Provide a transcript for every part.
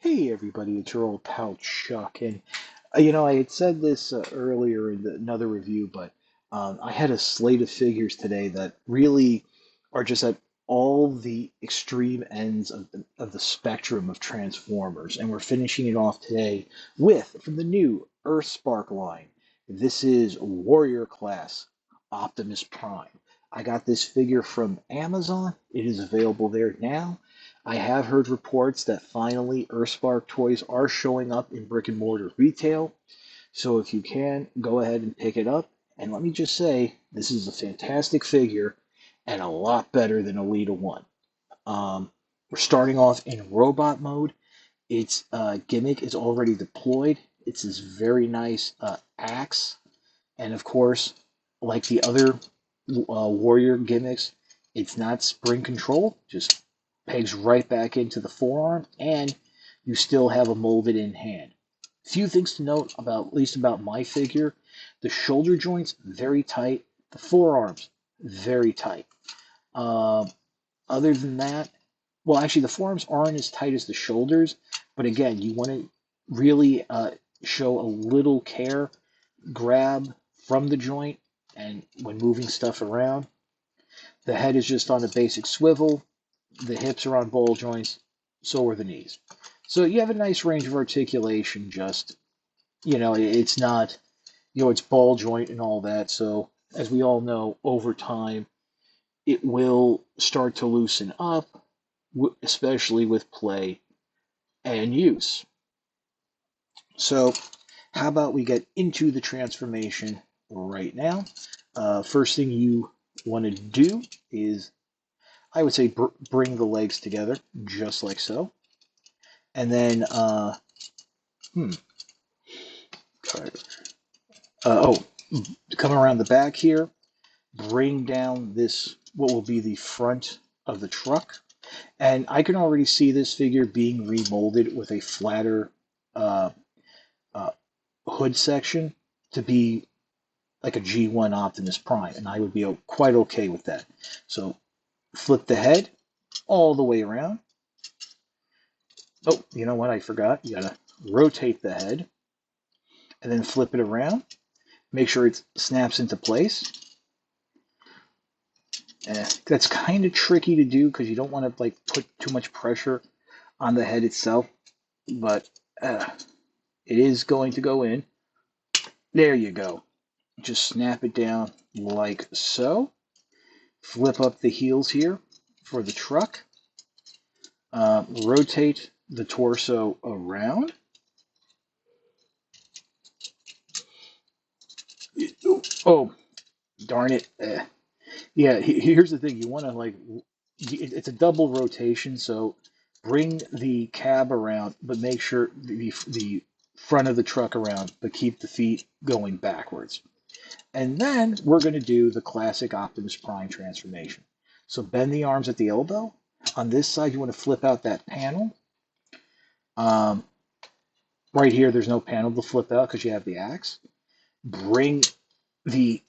Hey everybody, it's your old pal Chuck, and I had said this earlier in another review, but I had a slate of figures today that really are just at all the extreme ends of the spectrum of Transformers, and we're finishing it off today with from the new Earthspark line. This is Warrior Class Optimus Prime. I got this figure from Amazon. It is available there now. I have heard reports that finally Earthspark toys are showing up in brick and mortar retail. So if you can, go ahead and pick it up. And let me just say, this is a fantastic figure and a lot better than Elita 1. We're starting off in robot mode. Its gimmick is already deployed. It's this very nice axe. And of course, like the other warrior gimmicks, it's not spring control, just pegs right back into the forearm, and you still have a molded in hand. Few things to note about, at least about my figure. The shoulder joints, very tight. The forearms, very tight. Uh, Other than that, well, actually, the forearms aren't as tight as the shoulders, but again, you want to really show a little care. Grab from the joint, and when moving stuff around, the head is just on a basic swivel, the hips are on ball joints, so are the knees. So you have a nice range of articulation, just, it's not, it's ball joint and all that. So as we all know, over time, it will start to loosen up, especially with play and use. So how about we get into the transformation right now? First thing you want to do is, I would say, bring the legs together, just like so. And then, hmm, oh, come around the back here, bring down this, what will be the front of the truck. And I can already see this figure being remolded with a flatter uh, uh, hood section to be like a G1 Optimus Prime, and I would be quite okay with that. So flip the head all the way around. Oh, you know what? I forgot. You gotta rotate the head and then flip it around. Make sure it snaps into place. That's kind of tricky to do because you don't want to like put too much pressure on the head itself, but it is going to go in. There you go. Just snap it down like so. Flip up the heels here for the truck. Rotate the torso around. Oh, darn it. Yeah, here's the thing. You want to like, it's a double rotation, so bring the cab around, but make sure the front of the truck around, but keep the feet going backwards. And then we're going to do the classic Optimus Prime transformation. So bend the arms at the elbow. On this side, you want to flip out that panel. Um, right here, there's no panel to flip out because you have the axe. Bring the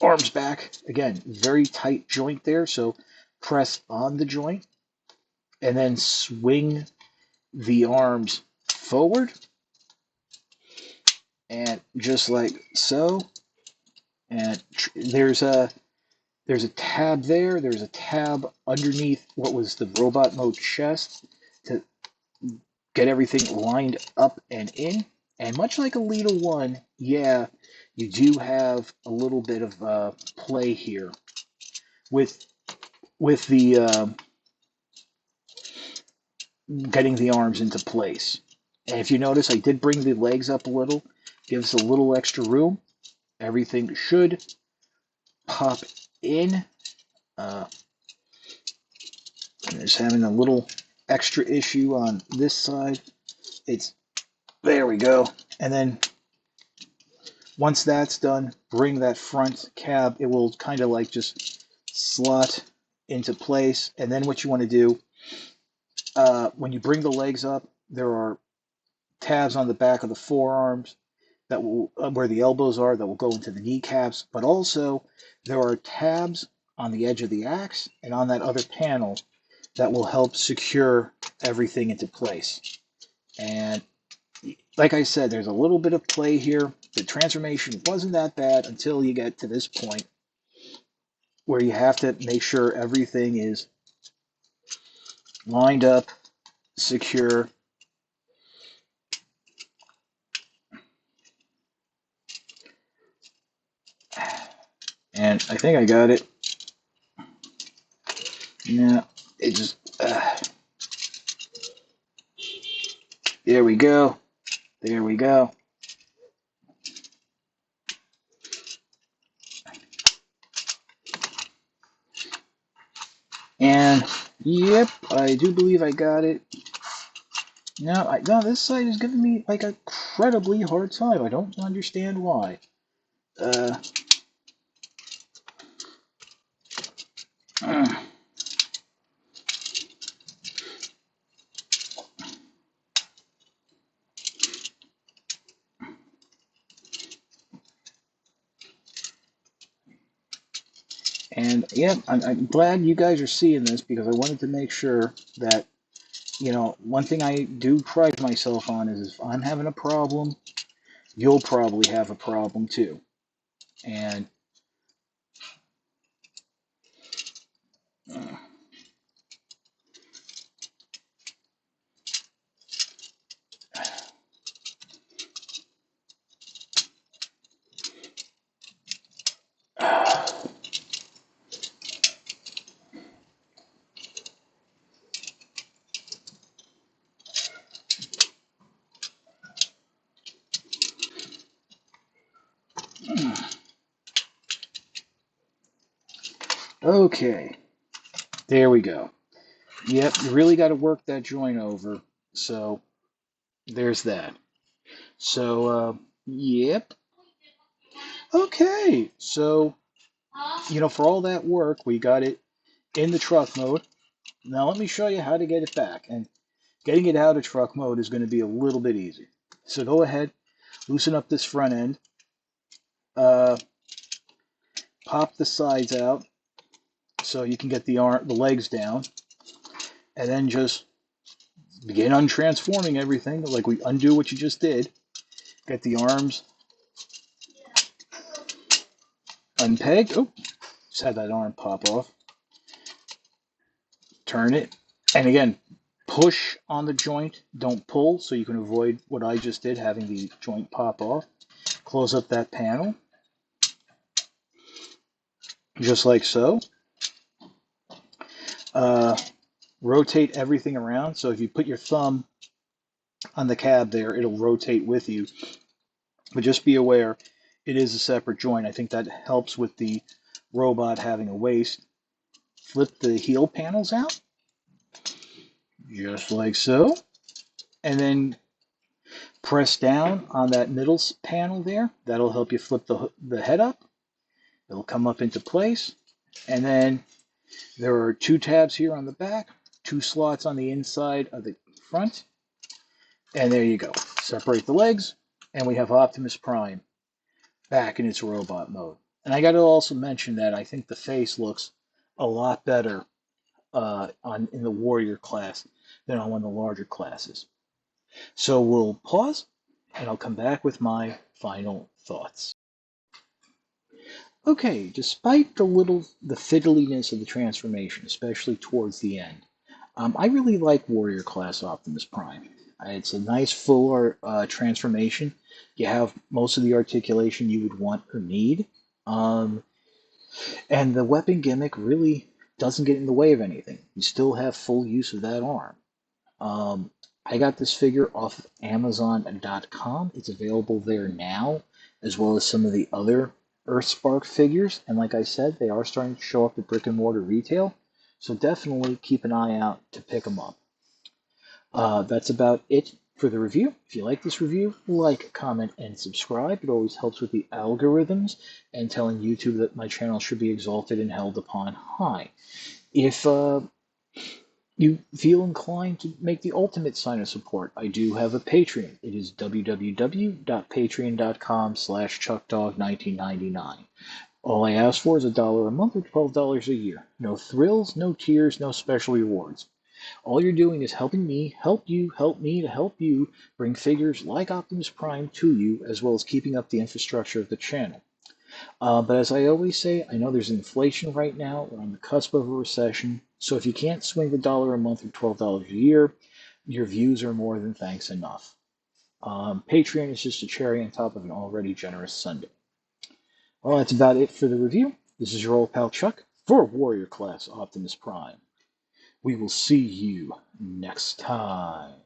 arms back. Again, very tight joint there, so press on the joint and then swing the arms forward, and just like so. And there's a tab there. There's a tab underneath what was the robot mode chest to get everything lined up and in. And much like Elita 1, yeah, you do have a little bit of play here with the getting the arms into place. And if you notice, I did bring the legs up a little, gives a little extra room. Everything should pop in. Uh, just having a little extra issue on this side. It's there we go. And then once that's done, bring that front cab. It will kind of like just slot into place. And then what you want to do, when you bring the legs up, there are tabs on the back of the forearms that will where the elbows are that will go into the kneecaps, but also there are tabs on the edge of the axe and on that other panel that will help secure everything into place. And like I said, there's a little bit of play here. The transformation wasn't that bad until you get to this point where you have to make sure everything is lined up, secure. And I think I got it. No, it just, there we go. There we go. And yep, I do believe I got it. No, this site is giving me like a incredibly hard time. I don't understand why. Uh, and yeah, I'm glad you guys are seeing this because I wanted to make sure that, one thing I do pride myself on is if I'm having a problem, you'll probably have a problem too. And okay, there we go. Yep, you really got to work that joint over. So there's that. So, yep. Okay. So, for all that work, we got it in the truck mode. Now, let me show you how to get it back. And getting it out of truck mode is going to be a little bit easier. So, go ahead, loosen up this front end, uh, pop the sides out so you can get the legs down, and then just begin untransforming everything. Like we undo what you just did. Get the arms unpegged. Oh, just had that arm pop off. Turn it. And again, push on the joint. Don't pull so you can avoid what I just did, having the joint pop off. Close up that panel. Just like so. Rotate everything around. So if you put your thumb on the cab there, it'll rotate with you. But just be aware, it is a separate joint. I think that helps with the robot having a waist. Flip the heel panels out, just like so. And then press down on that middle panel there. That'll help you flip the head up. It'll come up into place. And then there are two tabs here on the back, two slots on the inside of the front. And there you go. Separate the legs, and we have Optimus Prime back in its robot mode. And I got to also mention that I think the face looks a lot better in the warrior class than on one of the larger classes. So we'll pause, and I'll come back with my final thoughts. Okay, despite the fiddliness of the transformation, especially towards the end, I really like warrior class Optimus Prime. It's a nice full transformation. You have most of the articulation you would want or need. And the weapon gimmick really doesn't get in the way of anything. You still have full use of that arm. I got this figure off of Amazon.com. It's available there now, as well as some of the other Earthspark figures. And like I said, they are starting to show up at brick and mortar retail. So definitely keep an eye out to pick them up. That's about it for the review. If you like this review, like, comment, and subscribe. It always helps with the algorithms and telling YouTube that my channel should be exalted and held upon high. If you feel inclined to make the ultimate sign of support, I do have a Patreon. It is www.patreon.com/chuckdog1999. All I ask for is $1 a month or $12 a year. No thrills, no tears, no special rewards. All you're doing is helping me help you, help me to help you bring figures like Optimus Prime to you, as well as keeping up the infrastructure of the channel. But as I always say, I know there's inflation right now. We're on the cusp of a recession. So if you can't swing the dollar a month or $12 a year, your views are more than thanks enough. Patreon is just a cherry on top of an already generous Sunday. Well, that's about it for the review. This is your old pal Chuck for Warrior Class Optimus Prime. We will see you next time.